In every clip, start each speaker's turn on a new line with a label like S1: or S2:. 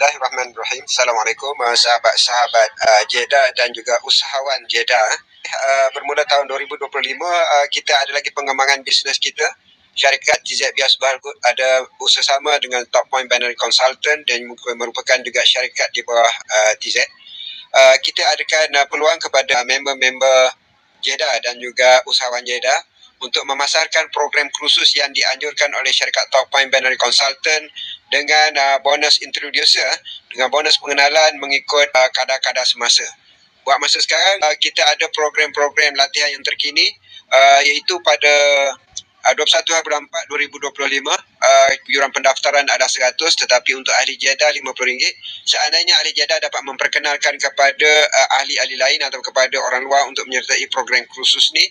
S1: Bismillahirrahmanirrahim. Assalamualaikum sahabat-sahabat Jeddah dan juga usahawan Jeddah. Bermula tahun 2025 kita ada lagi pengembangan bisnes kita. Syarikat TZ Bias Bargut ada bersama dengan Top Point Binary Consultant dan merupakan juga syarikat di bawah TZ. Kita adakan peluang kepada member-member Jeddah dan juga usahawan Jeddah untuk memasarkan program kursus yang dianjurkan oleh syarikat Top Point Binary Consultant dengan bonus introducer, dengan bonus pengenalan mengikut kadar-kadar semasa. Buat masa sekarang, kita ada program-program latihan yang terkini, iaitu pada 21/4/2025, yuran pendaftaran ada 100, tetapi untuk ahli Jeddah RM50. Seandainya ahli Jeddah dapat memperkenalkan kepada ahli-ahli lain atau kepada orang luar untuk menyertai program kursus ni,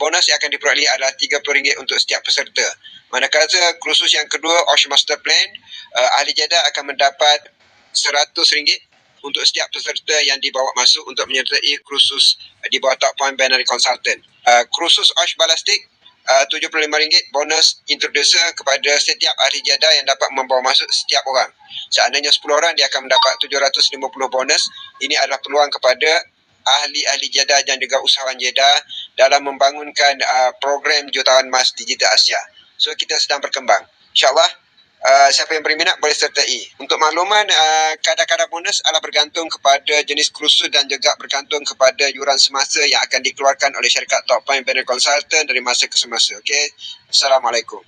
S1: bonus yang akan diperoleh adalah RM30 untuk setiap peserta. Manakala kursus yang kedua, OSH Master Plan, ahli Jeddah akan mendapat RM100 untuk setiap peserta yang dibawa masuk untuk menyertai kursus di bawah Top Point Binary Consultant. Kursus OSH Balastik, RM75 bonus introducer kepada setiap ahli Jeddah yang dapat membawa masuk setiap orang. Seandainya 10 orang, dia akan mendapat RM750 bonus. Ini adalah peluang kepada ahli-ahli Jeddah dan juga usahawan Jeddah dalam membangunkan program jutawan emas digital Asia. So kita sedang berkembang. InsyaAllah siapa yang berminat boleh sertai. Untuk makluman, kadar-kadar bonus adalah bergantung kepada jenis kursus dan juga bergantung kepada yuran semasa yang akan dikeluarkan oleh syarikat Top Point Binary Consultant dari masa ke semasa. Okey. Assalamualaikum.